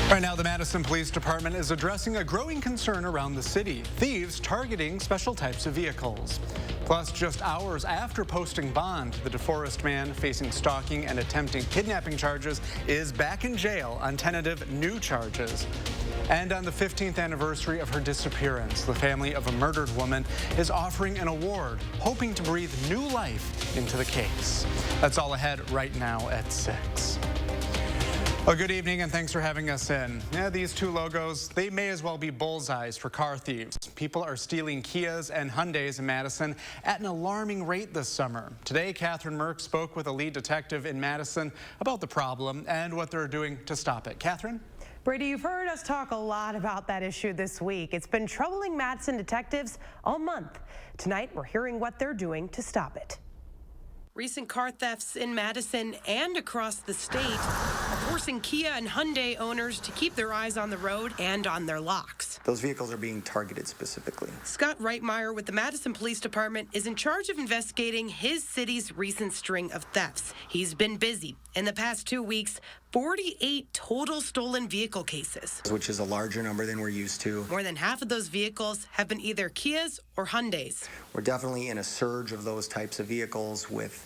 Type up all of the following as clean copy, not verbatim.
Right now, the Madison Police Department is addressing a growing concern around the city. Thieves targeting special types of vehicles. Plus, just hours after posting bond, the DeForest man facing stalking and attempting kidnapping charges is back in jail on tentative new charges. And on the 15th anniversary of her disappearance, the family of a murdered woman is offering an award, hoping to breathe new life into the case. That's all ahead right now at 6. Well, good evening and thanks for having us in. Yeah, these two logos, they may as well be bullseyes for car thieves. People are stealing Kias and Hyundais in Madison at an alarming rate this summer. Today, Catherine Merck spoke with a lead detective in Madison about the problem and what they're doing to stop it. Catherine? Brady, you've heard us talk a lot about that issue this week. It's been troubling Madison detectives all month. Tonight, we're hearing what they're doing to stop it. Recent car thefts in Madison and across the state are forcing Kia and Hyundai owners to keep their eyes on the road and on their locks. Those vehicles are being targeted specifically. Scott Reitmeyer with the Madison Police Department is in charge of investigating his city's recent string of thefts. He's been busy. In the past 2 weeks, 48 total stolen vehicle cases, which is a larger number than we're used to. More than half of those vehicles have been either Kias or Hyundais. We're definitely in a surge of those types of vehicles with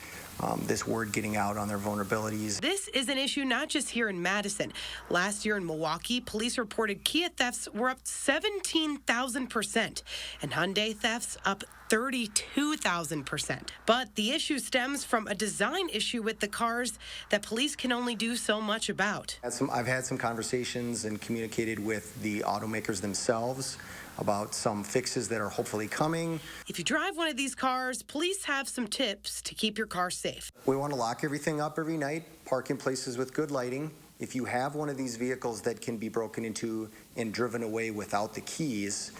this word getting out on their vulnerabilities. This is an issue not just here in Madison. Last year in Milwaukee, police reported Kia thefts were up 17,000% and Hyundai thefts up 32,000%. But the issue stems from a design issue with the cars that police can only do so much about. I've had some conversations and communicated with the automakers themselves about some fixes that are hopefully coming. If you drive one of these cars, police have some tips to keep your car safe. We want to lock everything up every night, park in places with good lighting. If you have one of these vehicles that can be broken into and driven away without the keys,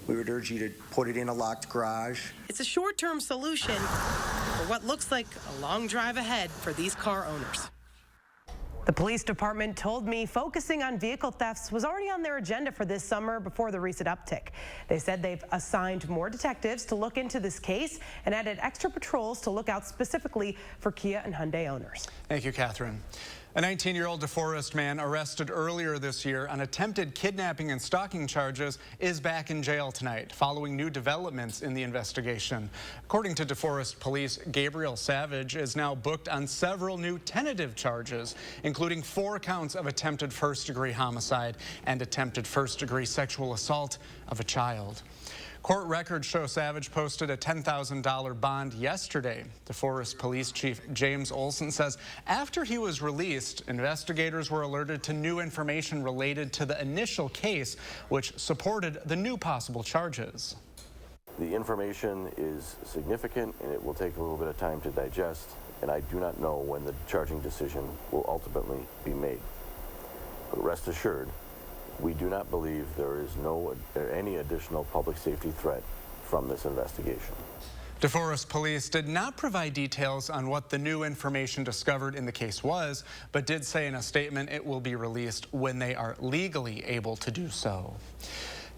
we would urge you to put it in a locked garage. It's a short-term solution for what looks like a long drive ahead for these car owners. The police department told me focusing on vehicle thefts was already on their agenda for this summer before the recent uptick. They said they've assigned more detectives to look into this case and added extra patrols to look out specifically for Kia and Hyundai owners. Thank you, Catherine. A 19-year-old DeForest man arrested earlier this year on attempted kidnapping and stalking charges is back in jail tonight following new developments in the investigation. According to DeForest Police, Gabriel Savage is now booked on several new tentative charges, including 4 counts of attempted first-degree homicide and attempted first-degree sexual assault of a child. Court records show Savage posted a $10,000 bond yesterday. DeForest Police Chief James Olson says after he was released, investigators were alerted to new information related to the initial case, which supported the new possible charges. The information is significant and it will take a little bit of time to digest, and I do not know when the charging decision will ultimately be made. But rest assured, we do not believe there is any additional public safety threat from this investigation. DeForest Police did not provide details on what the new information discovered in the case was, but did say in a statement it will be released when they are legally able to do so.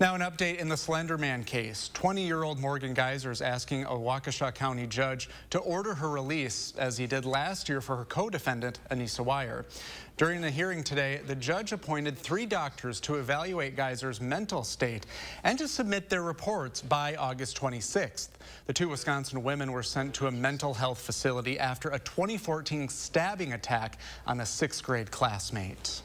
Now, an update in the Slender Man case. 20-year-old Morgan Geyser is asking a Waukesha County judge to order her release, as he did last year for her co-defendant, Anissa Wire. During the hearing today, the judge appointed 3 doctors to evaluate Geyser's mental state and to submit their reports by August 26th. The 2 Wisconsin women were sent to a mental health facility after a 2014 stabbing attack on a 6th grade classmate.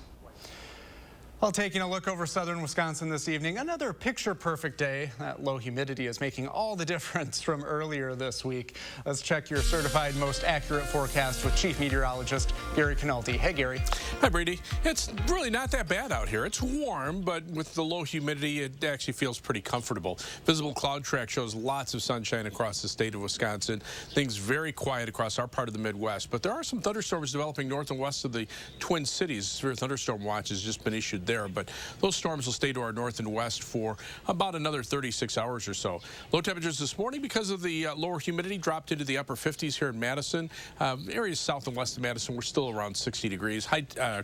Well, taking a look over southern Wisconsin this evening, another picture-perfect day. That low humidity is making all the difference from earlier this week. Let's check your certified most accurate forecast with Chief Meteorologist Gary Canolti. Hey, Gary. Hi, Brady. It's really not that bad out here. It's warm, but with the low humidity, it actually feels pretty comfortable. Visible cloud track shows lots of sunshine across the state of Wisconsin. Things very quiet across our part of the Midwest, but there are some thunderstorms developing north and west of the Twin Cities. Severe thunderstorm watch has just been issued there, but those storms will stay to our north and west for about another 36 hours or so. Low temperatures this morning because of the lower humidity dropped into the upper 50s here in Madison. Areas south and west of Madison, we're still around 60 degrees.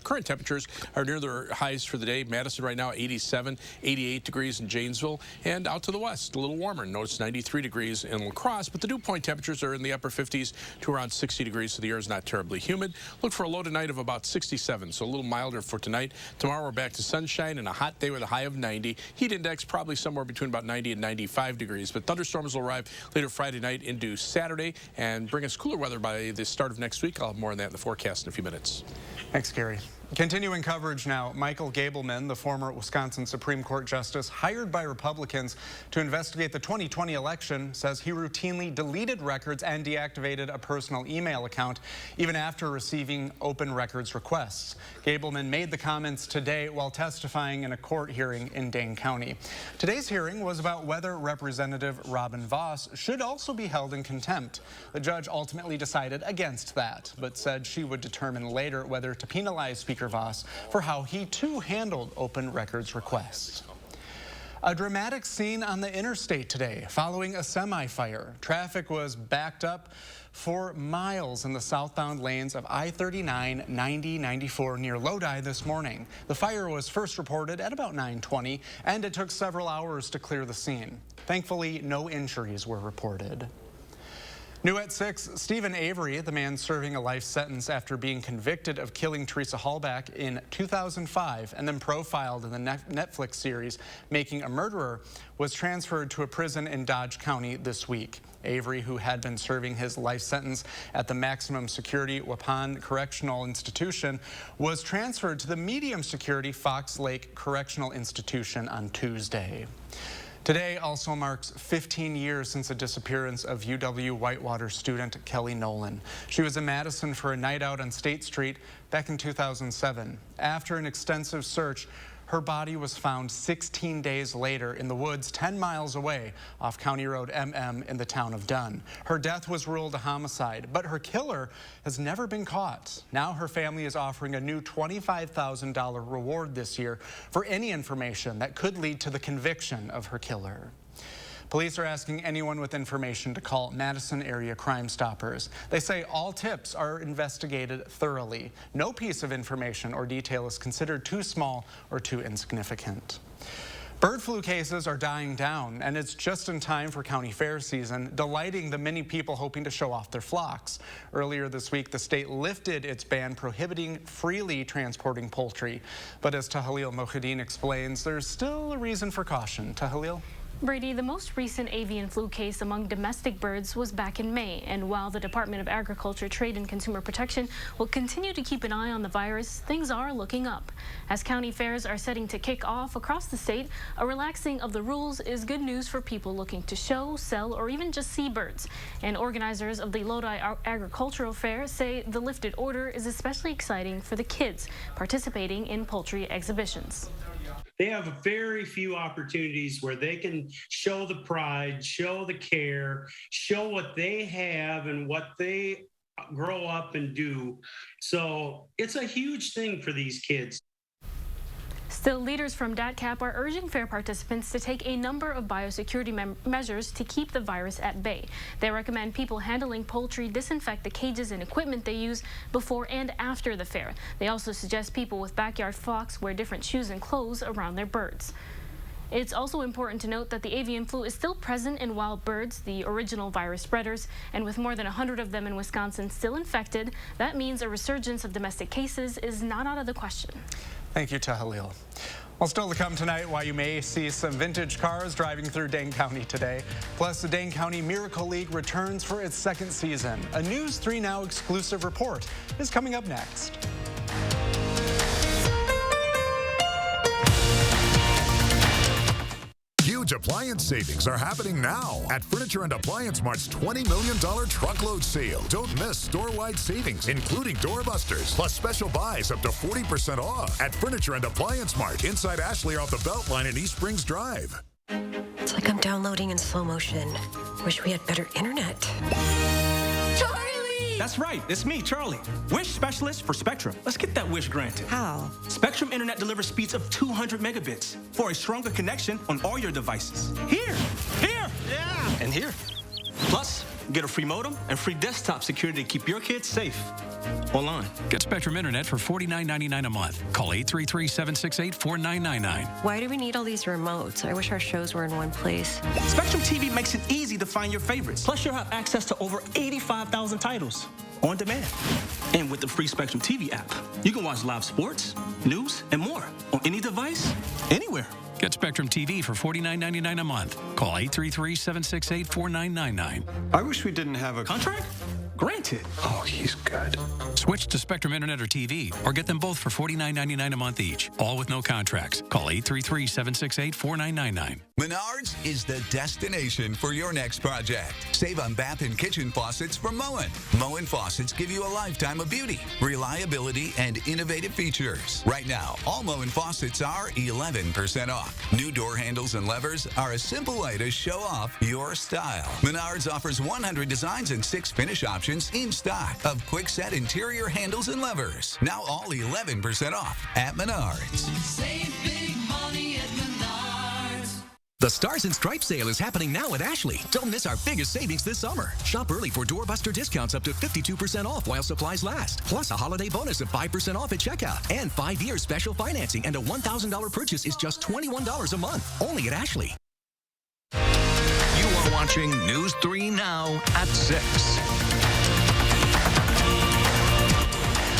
Current temperatures are near their highs for the day. Madison right now 87, 88 degrees in Janesville, and out to the west a little warmer. Notice 93 degrees in La Crosse, but the dew point temperatures are in the upper 50s to around 60 degrees, so the air is not terribly humid. Look for a low tonight of about 67, so a little milder for tonight. Tomorrow we're back to sunshine and a hot day with a high of 90. Heat index probably somewhere between about 90 and 95 degrees. But thunderstorms will arrive later Friday night into Saturday and bring us cooler weather by the start of next week. I'll have more on that in the forecast in a few minutes. Thanks, Gary. Continuing coverage now, Michael Gableman, the former Wisconsin Supreme Court Justice hired by Republicans to investigate the 2020 election, says he routinely deleted records and deactivated a personal email account even after receiving open records requests. Gableman made the comments today while testifying in a court hearing in Dane County. Today's hearing was about whether Representative Robin Vos should also be held in contempt. The judge ultimately decided against that, but said she would determine later whether to penalize Speaker Vos for how he too handled open records requests. A dramatic scene on the interstate today following a semi-fire. Traffic was backed up for miles in the southbound lanes of I-39, 90, 94 near Lodi this morning. The fire was first reported at about 9:20, and it took several hours to clear the scene. Thankfully, no injuries were reported. New at 6, Stephen Avery, the man serving a life sentence after being convicted of killing Teresa Hallback in 2005 and then profiled in the Netflix series Making a Murderer, was transferred to a prison in Dodge County this week. Avery, who had been serving his life sentence at the maximum security Waupun Correctional Institution, was transferred to the medium security Fox Lake Correctional Institution on Tuesday. Today also marks 15 years since the disappearance of UW-Whitewater student Kelly Nolan. She was in Madison for a night out on State Street back in 2007. After an extensive search, her body was found 16 days later in the woods 10 miles away off County Road MM in the town of Dunn. Her death was ruled a homicide, but her killer has never been caught. Now her family is offering a new $25,000 reward this year for any information that could lead to the conviction of her killer. Police are asking anyone with information to call Madison Area Crime Stoppers. They say all tips are investigated thoroughly. No piece of information or detail is considered too small or too insignificant. Bird flu cases are dying down, and it's just in time for county fair season, delighting the many people hoping to show off their flocks. Earlier this week, the state lifted its ban prohibiting freely transporting poultry. But as Tahalil Mohideen explains, there's still a reason for caution. Tahalil? Brady, the most recent avian flu case among domestic birds was back in May, and while the Department of Agriculture, Trade and Consumer Protection will continue to keep an eye on the virus, things are looking up. As county fairs are setting to kick off across the state, a relaxing of the rules is good news for people looking to show, sell, or even just see birds. And organizers of the Lodi Agricultural Fair say the lifted order is especially exciting for the kids participating in poultry exhibitions. They have very few opportunities where they can show the pride, show the care, show what they have and what they grow up and do. So it's a huge thing for these kids. Still, leaders from DATCAP are urging fair participants to take a number of biosecurity measures to keep the virus at bay. They recommend people handling poultry disinfect the cages and equipment they use before and after the fair. They also suggest people with backyard flocks wear different shoes and clothes around their birds. It's also important to note that the avian flu is still present in wild birds, the original virus spreaders, and with more than 100 of them in Wisconsin still infected, that means a resurgence of domestic cases is not out of the question. Thank you, Tahalil. Well, still to come tonight, why you may see some vintage cars driving through Dane County today. Plus, the Dane County Miracle League returns for its second season. A News 3 Now exclusive report is coming up next. Huge appliance savings are happening now at Furniture and Appliance Mart's $20 million truckload sale. Don't miss store-wide savings, including doorbusters, plus special buys up to 40% off at Furniture and Appliance Mart inside Ashley off the Beltline in East Springs Drive. It's like I'm downloading in slow motion. Wish we had better internet. That's right, it's me, Charlie, WISC specialist for Spectrum. Let's get that wish granted. How? Spectrum Internet delivers speeds of 200 megabits for a stronger connection on all your devices. Here, yeah, and here. Plus, get a free modem and free desktop security to keep your kids safe online. Get Spectrum Internet for $49.99 a month. Call 833-768-4999. Why do we need all these remotes? I wish our shows were in one place. Spectrum TV makes it easy to find your favorites. Plus, you'll have access to over 85,000 titles on demand. And with the free Spectrum TV app, you can watch live sports, news, and more on any device, anywhere. Get Spectrum TV for $49.99 a month. Call 833-768-4999. I wish we didn't have a Contract? Granted. Oh, he's good. Switch to Spectrum Internet or TV, or get them both for $49.99 a month each, all with no contracts. Call 833-768-4999. Menards is the destination for your next project. Save on bath and kitchen faucets from Moen. Moen faucets give you a lifetime of beauty, reliability, and innovative features. Right now, all Moen faucets are 11% off. New door handles and levers are a simple way to show off your style. Menards offers 100 designs and 6 finish options in stock of quick-set interior handles and levers. Now all 11% off at Menards. Save big money at Menards. The Stars and Stripes sale is happening now at Ashley. Don't miss our biggest savings this summer. Shop early for doorbuster discounts up to 52% off while supplies last. Plus a holiday bonus of 5% off at checkout. And 5 years special financing, and a $1,000 purchase is just $21 a month. Only at Ashley. You are watching News 3 Now at 6.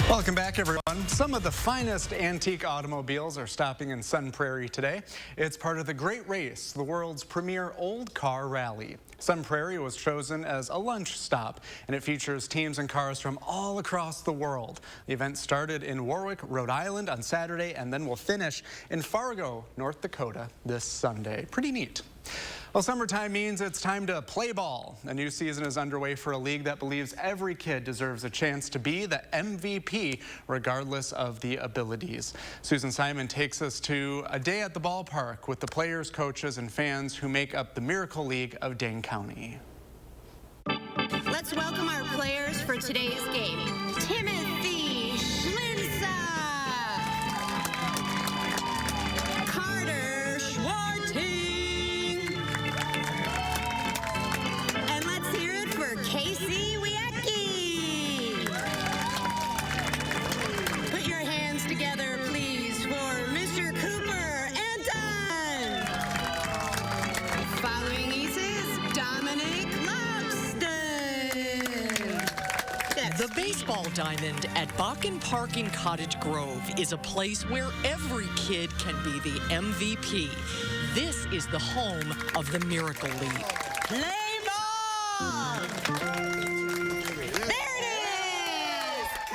Welcome back, everyone. Some of the finest antique automobiles are stopping in Sun Prairie today. It's part of the Great Race, the world's premier old car rally. Sun Prairie was chosen as a lunch stop, and it features teams and cars from all across the world. The event started in Warwick, Rhode Island on Saturday, and then will finish in Fargo, North Dakota this Sunday. Pretty neat. Well, summertime means it's time to play ball. A new season is underway for a league that believes every kid deserves a chance to be the MVP, regardless of the abilities. Susan Simon takes us to a day at the ballpark with the players, coaches, and fans who make up the Miracle League of Dane County. Let's welcome our players for today's game. Timothy Schlinza, Carter Schwarting, and let's hear it for Casey Wiecki. Put your hands together, please, for Mr. Cooper Anton. Following Aces, Dominic The baseball diamond at Bakken Park in Cottage Grove is a place where every kid can be the MVP. This is the home of the Miracle League. Play ball! There it is!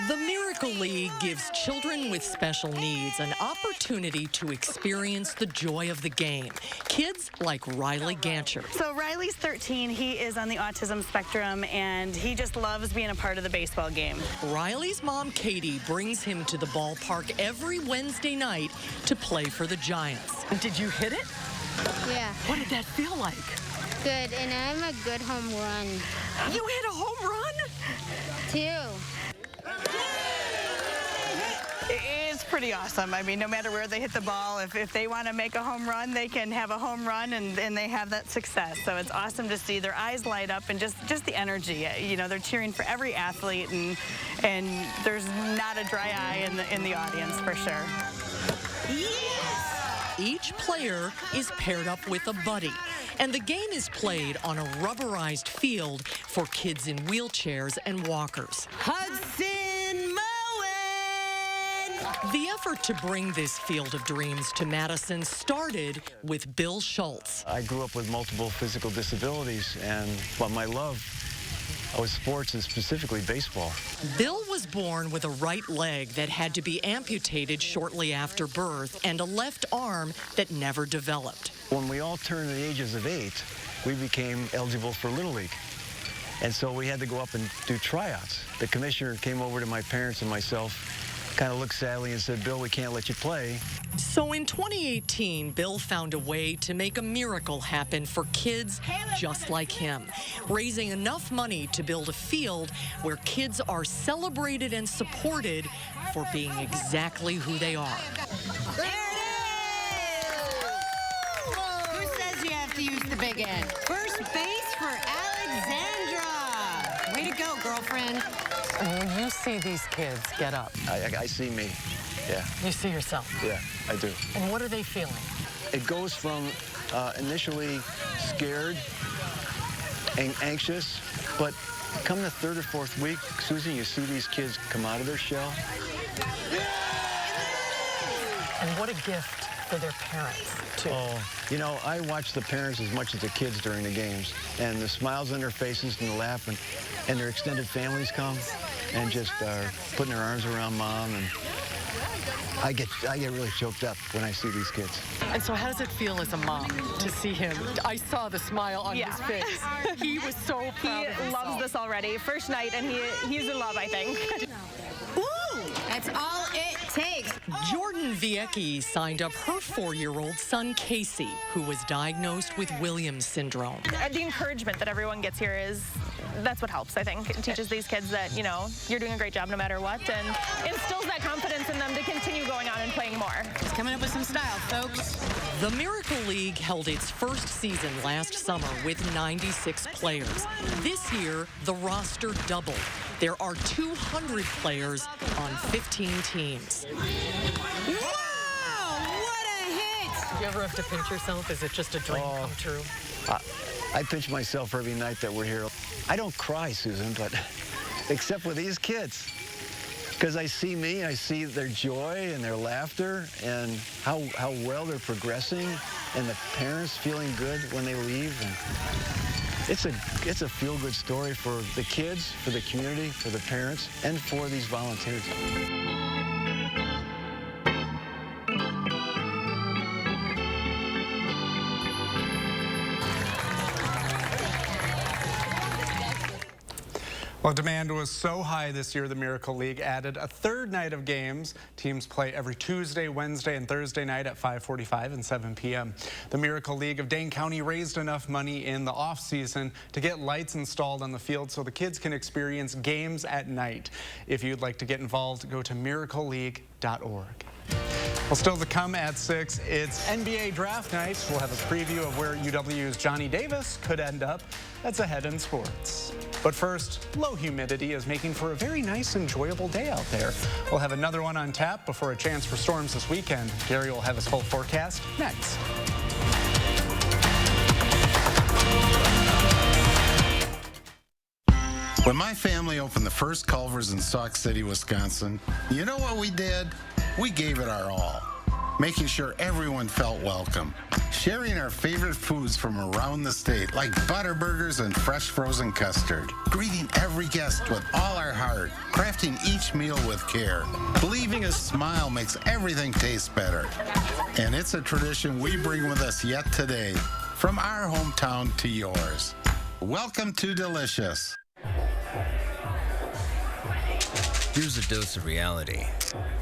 The Miracle League gives children with special needs an opportunity to experience the joy of the game. Kids like Riley Gancher. So Riley's 13. He is on the autism spectrum, and he just loves being a part of the baseball game. Riley's mom, Katie, brings him to the ballpark every Wednesday night to play for the Giants. Did you hit it? Yeah. What did that feel like? Good, and I'm a good home run. You hit a home run? 2. It's pretty awesome. I mean, no matter where they hit the ball, if they want to make a home run, they can have a home run, and they have that success. So it's awesome to see their eyes light up and just the energy. You know, they're cheering for every athlete, and there's not a dry eye in the audience for sure. Each player is paired up with a buddy, and the game is played on a rubberized field for kids in wheelchairs and walkers. Hudson Moen! The effort to bring this field of dreams to Madison started with Bill Schultz. I grew up with multiple physical disabilities, but my love was sports, and specifically baseball. Bill was born with a right leg that had to be amputated shortly after birth and a left arm that never developed. When we all turned the ages of 8, we became eligible for Little League. And so we had to go up and do tryouts. The commissioner came over to my parents and myself, kind of looked sadly and said, "Bill, we can't let you play." So in 2018, Bill found a way to make a miracle happen for kids just like him, raising enough money to build a field where kids are celebrated and supported for being exactly who they are. There it is! Who says you have to use the big end? First base for Alexandra. Way to go, girlfriend. When you see these kids get up, I see me, yeah. You see yourself? Yeah, I do. And what are they feeling? It goes from initially scared and anxious, but come the third or fourth week, Susan, you see these kids come out of their shell. And what a gift for their parents, too. Oh, you know, I watch the parents as much as the kids during the games, and the smiles on their faces and the laugh, and their extended families come and just are putting their arms around mom, and I get really choked up when I see these kids. And so how does it feel as a mom to see him? I saw the smile on his face. He was so proud of himself. He loves this already. First night, and he's in love, I think. Ooh, that's all it takes. Jordan Viecki signed up her 4-year-old son, Casey, who was diagnosed with Williams syndrome. The encouragement that everyone gets here that's what helps, I think. It teaches these kids that, you know, you're doing a great job no matter what, and instills that confidence in them to continue going on and playing more. He's coming up with some style, folks. The Miracle League held its first season last summer with 96 players. This year, the roster doubled. There are 200 players on 15 teams. Wow, what a hit! Do you ever have to pinch yourself? Is it just a dream come true? I pinch myself every night that we're here. I don't cry, Susan, but except with these kids. Because I see me, I see their joy and their laughter and how well they're progressing, and the parents feeling good when they leave. And it's a feel-good story for the kids, for the community, for the parents, and for these volunteers. Well, demand was so high this year, the Miracle League added a third night of games. Teams play every Tuesday, Wednesday, and Thursday night at 5:45 and 7 p.m. The Miracle League of Dane County raised enough money in the off-season to get lights installed on the field so the kids can experience games at night. If you'd like to get involved, go to miracleleague.org. Well, still to come at 6, it's NBA draft night. We'll have a preview of where UW's Johnny Davis could end up. That's ahead in sports. But first, low humidity is making for a very nice, enjoyable day out there. We'll have another one on tap before a chance for storms this weekend. Gary will have his full forecast next. When my family opened the first Culver's in Sauk City, Wisconsin, you know what we did? We gave it our all, making sure everyone felt welcome, sharing our favorite foods from around the state, like Butterburgers and fresh frozen custard, greeting every guest with all our heart, crafting each meal with care, believing a smile makes everything taste better. And it's a tradition we bring with us yet today, from our hometown to yours. Welcome to Delicious. Here's a dose of reality.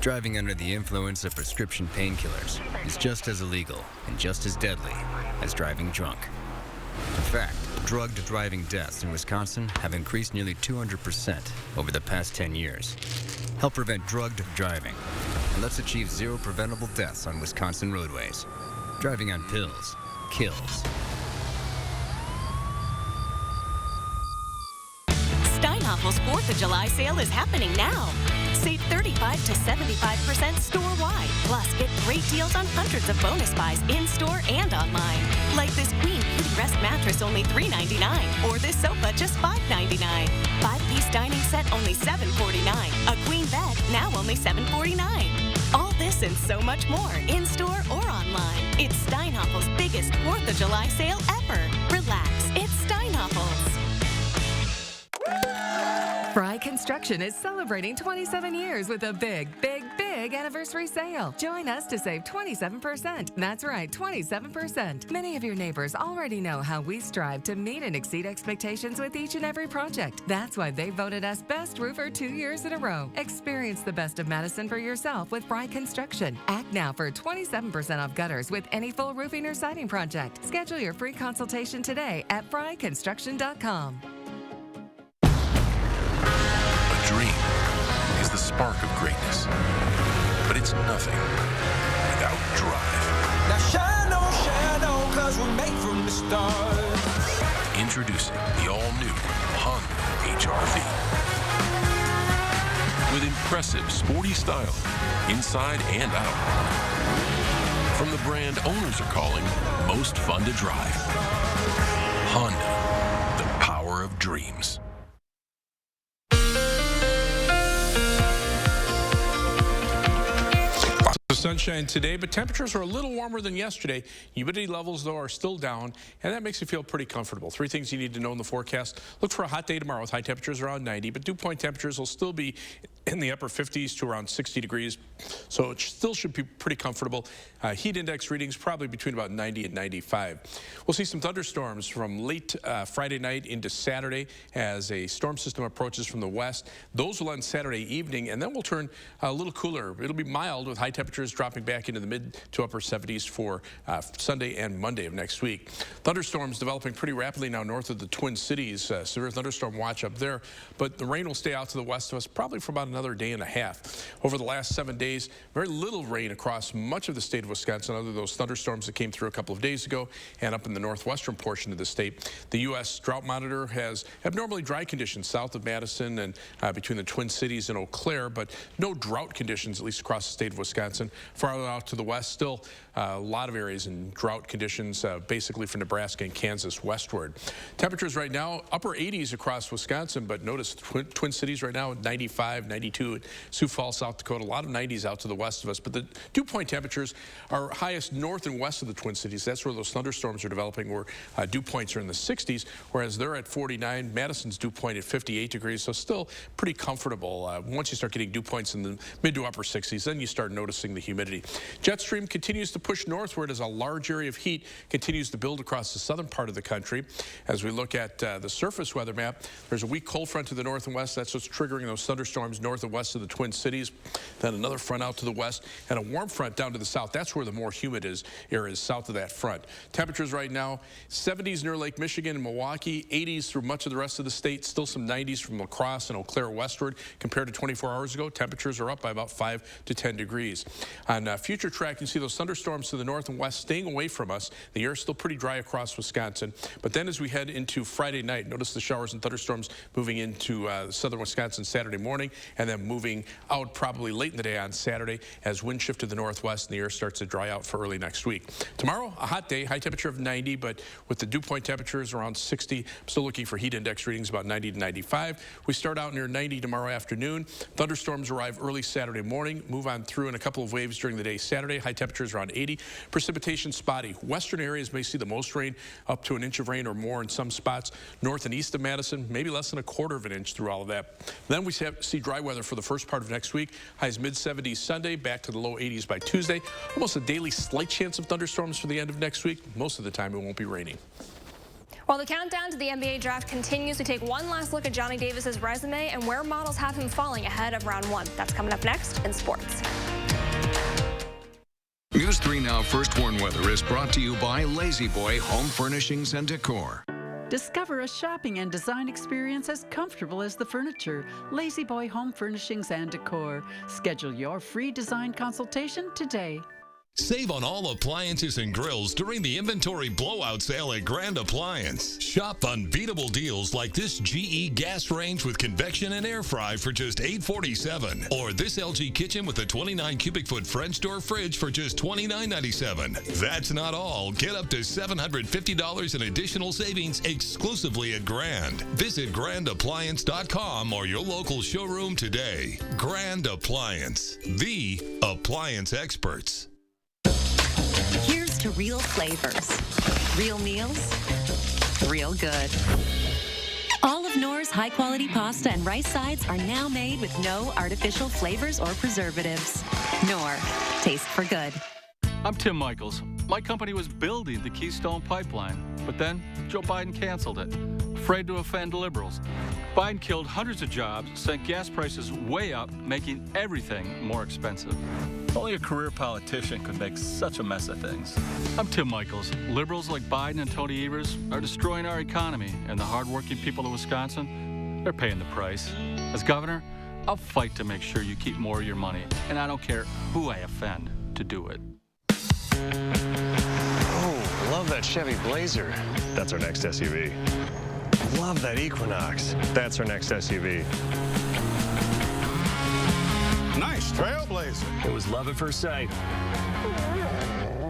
Driving under the influence of prescription painkillers is just as illegal and just as deadly as driving drunk. In fact, drugged driving deaths in Wisconsin have increased nearly 200% over the past 10 years. Help prevent drugged driving, and let's achieve 0 preventable deaths on Wisconsin roadways. Driving on pills kills. Steinhoffel's 4th of July sale is happening now. Save 35 to 75% store-wide. Plus, get great deals on hundreds of bonus buys in-store and online. Like this Queen Beauty Rest mattress, only $3.99. Or this sofa, just $5.99. 5-piece dining set, only $7.49. A queen bed, now only $7.49. All this and so much more, in-store or online. It's Steinhoffel's biggest 4th of July sale ever. Relax, it's Steinhoffel's. Fry Construction is celebrating 27 years with a big anniversary sale. Join us to save 27%. That's right, 27%. Many of your neighbors already know how we strive to meet and exceed expectations with each and every project. That's why they voted us Best Roofer 2 years in a row. Experience the best of Madison for yourself with Fry Construction. Act now for 27% off gutters with any full roofing or siding project. Schedule your free consultation today at fryconstruction.com. Dream is the spark of greatness, but it's nothing without drive. Now shine on, cause we're made from the stars. Introducing the all-new Honda HR-V. With impressive sporty style, inside and out. From the brand owners are calling most fun to drive. Honda, the power of dreams. sunshine today, but temperatures are a little warmer than yesterday. Humidity levels, though, are still down, and that makes you feel pretty comfortable. 3 things you need to know in the forecast. Look for a hot day tomorrow with high temperatures around 90, but dew point temperatures will still be in the upper 50s to around 60 degrees, so it still should be pretty comfortable. Heat index readings probably between about 90 and 95. We'll see some thunderstorms from late Friday night into Saturday as a storm system approaches from the west. Those will end Saturday evening, and then we'll turn a little cooler. It'll be mild with high temperatures dropping back into the mid to upper 70s for Sunday and Monday of next week. Thunderstorms developing pretty rapidly now north of the Twin Cities. Severe thunderstorm watch up there, but the rain will stay out to the west of us probably for about another day and a half. Over the last 7 days, very little rain across much of the state of Wisconsin other than those thunderstorms that came through a couple of days ago and up in the northwestern portion of the state. The U.S. Drought Monitor has abnormally dry conditions south of Madison and between the Twin Cities and Eau Claire, but no drought conditions, at least across the state of Wisconsin. Farther out to the west, still a lot of areas in drought conditions, basically from Nebraska and Kansas westward. Temperatures right now, upper 80s across Wisconsin, but notice Twin Cities right now at 95, 92 at Sioux Falls, South Dakota, a lot of 90s out to the west of us. But the dew point temperatures are highest north and west of the Twin Cities. That's where those thunderstorms are developing, where dew points are in the 60s, whereas they're at 49. Madison's dew point at 58 degrees, so still pretty comfortable. Once you start getting dew points in the mid to upper 60s, then you start noticing the humidity. Jet stream continues to push northward as a large area of heat continues to build across the southern part of the country. As we look at the surface weather map, there's a weak cold front to the north and west. That's what's triggering those thunderstorms north and west of the Twin Cities. Then another front out to the west and a warm front down to the south. That's where the more humid area is south of that front. Temperatures right now, 70s near Lake Michigan and Milwaukee, 80s through much of the rest of the state, still some 90s from La Crosse and Eau Claire westward. Compared to 24 hours ago, temperatures are up by about 5 to 10 degrees. On future track, you can see those thunderstorms to the north and west staying away from us. The air is still pretty dry across Wisconsin. But then as we head into Friday night, notice the showers and thunderstorms moving into southern Wisconsin Saturday morning and then moving out probably late in the day on Saturday as wind shift to the northwest and the air starts to dry out for early next week. Tomorrow, a hot day, high temperature of 90, but with the dew point temperatures around 60. I'm still looking for heat index readings about 90 to 95. We start out near 90 tomorrow afternoon. Thunderstorms arrive early Saturday morning, move on through in a couple of waves during the day Saturday. High temperatures around 80. Precipitation spotty. Western areas may see the most rain, up to an inch of rain or more in some spots. North and east of Madison, maybe less than a quarter of an inch through all of that. Then we see dry weather for the first part of next week. Highs mid-70s Sunday, back to the low 80s by Tuesday. Almost a daily slight chance of thunderstorms for the end of next week. Most of the time it won't be raining. While the countdown to the NBA draft continues, we take one last look at Johnny Davis's resume and where models have him falling ahead of round 1. That's coming up next in sports. News 3 Now First Warn Weather is brought to you by Lazy Boy Home Furnishings and Decor. Discover a shopping and design experience as comfortable as the furniture. Lazy Boy Home Furnishings and Decor. Schedule your free design consultation today. Save on all appliances and grills during the inventory blowout sale at Grand Appliance. Shop unbeatable deals like this GE gas range with convection and air fry for just $847, or this LG kitchen with a 29 cubic foot French door fridge for just $29.97. That's not all. Get up to $750 in additional savings exclusively at Grand. Visit grandappliance.com or your local showroom today. Grand Appliance, the appliance experts. Here's to real flavors, real meals, real good. All of Knorr's high-quality pasta and rice sides are now made with no artificial flavors or preservatives. Knorr, taste for good. I'm Tim Michaels. My company was building the Keystone Pipeline, but then Joe Biden canceled it, afraid to offend liberals. Biden killed hundreds of jobs, sent gas prices way up, making everything more expensive. Only a career politician could make such a mess of things. I'm Tim Michaels. Liberals like Biden and Tony Evers are destroying our economy, and the hardworking people of Wisconsin, they're paying the price. As governor, I'll fight to make sure you keep more of your money, and I don't care who I offend to do it. Oh, love that Chevy Blazer. That's our next SUV. Love that Equinox. That's our next SUV. Nice Trailblazer. It was love at first sight.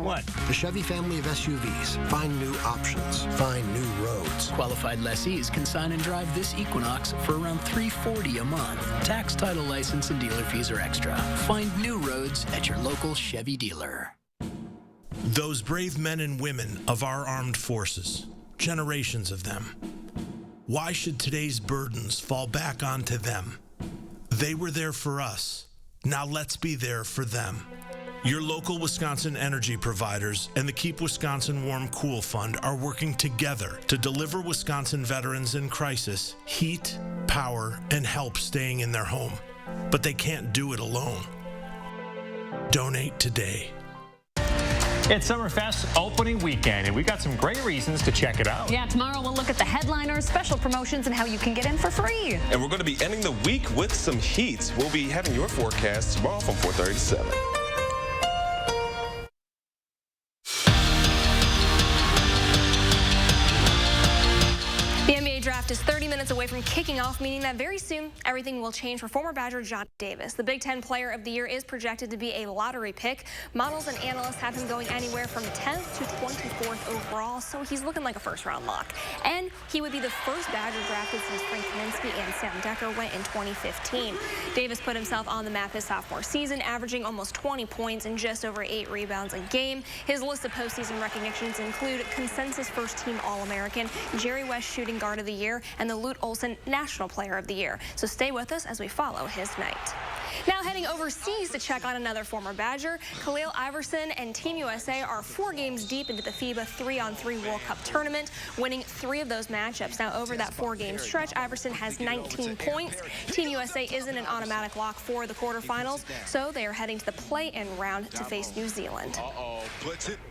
What? The Chevy family of SUVs. Find new options. Find new roads. Qualified lessees can sign and drive this Equinox for around $340 a month. Tax, title, license, and dealer fees are extra. Find new roads at your local Chevy dealer. Those brave men and women of our armed forces, generations of them. Why should today's burdens fall back onto them? They were there for us. Now let's be there for them. Your local Wisconsin energy providers and the Keep Wisconsin Warm Cool Fund are working together to deliver Wisconsin veterans in crisis heat, power, and help staying in their home. But they can't do it alone. Donate today. It's Summerfest opening weekend, and we've got some great reasons to check it out. Yeah, tomorrow we'll look at the headliners, special promotions, and how you can get in for free. And we're going to be ending the week with some heat. We'll be having your forecast tomorrow from 4:30 to 7. The NBA draft is 30 minutes away from kicking off, meaning that very soon everything will change for former Badger Johnny Davis. The Big Ten Player of the Year is projected to be a lottery pick. Models and analysts have him going anywhere from 10th to 24th overall, so he's looking like a first-round lock. And he would be the first Badger drafted since Frank Kaminsky and Sam Decker went in 2015. Davis put himself on the map his sophomore season, averaging almost 20 points and just over 8 rebounds a game. His list of postseason recognitions include consensus first-team All-American, Jerry West Shooting Guard of the Year, and the Lute Olson National Player of the Year. So stay with us as we follow his night. Now heading overseas to check on another former Badger, Khalil Iverson and Team USA are 4 games deep into the FIBA 3-on-3 World Cup tournament, winning 3 of those matchups. Now over that 4-game stretch, Iverson has 19 points. Team USA isn't an automatic lock for the quarterfinals, so they are heading to the play-in round to face New Zealand.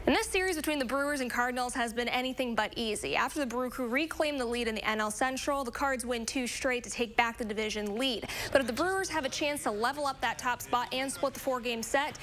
And this series between the Brewers and Cardinals has been anything but easy. After the Brew Crew reclaimed the lead in the NL Central, the Cards win 2 straight to take back the division lead. But if the Brewers have a chance to level up that top spot and split the 4-game set,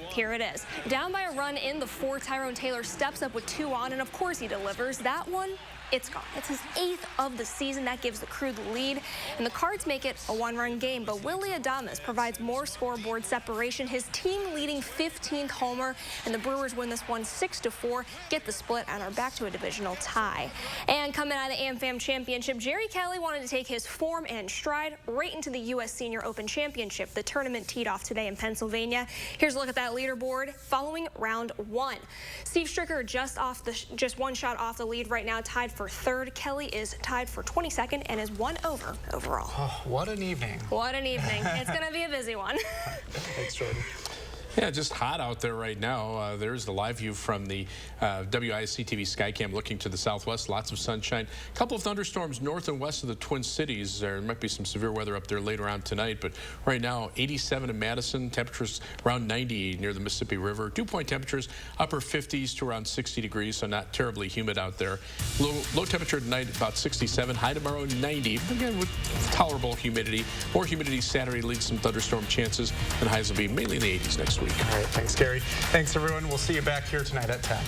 here it is. Down by a run in the 4th, Tyrone Taylor steps up with 2 on, and of course he delivers. That one, it's gone. It's his 8th of the season. That gives the Crew the lead, and the Cards make it a 1-run game, but Willie Adames provides more scoreboard separation, his team-leading 15th homer, and the Brewers win this one 6-4, get the split, and are back to a divisional tie. And coming out of the AmFam Championship, Jerry Kelly wanted to take his form and stride right into the U.S. Senior Open Championship. The tournament teed off today in Pennsylvania. Here's a look at that leaderboard following round 1. Steve Stricker just 1 shot off the lead right now, tied for 3rd. Kelly is tied for 22nd and is 1 over overall. Oh, what an evening. What an evening. It's going to be a busy one. Thanks, Jordan. Yeah, just hot out there right now. There's the live view from the WISC-TV Skycam looking to the southwest. Lots of sunshine. A couple of thunderstorms north and west of the Twin Cities. There might be some severe weather up there later on tonight, but right now 87 in Madison. Temperatures around 90 near the Mississippi River. Dew point temperatures upper 50s to around 60 degrees, so not terribly humid out there. Low temperature tonight about 67. High tomorrow 90. Again with tolerable humidity. More humidity Saturday leads some thunderstorm chances, and highs will be mainly in the 80s next week. All right, thanks, Gary. Thanks, everyone. We'll see you back here tonight at 10.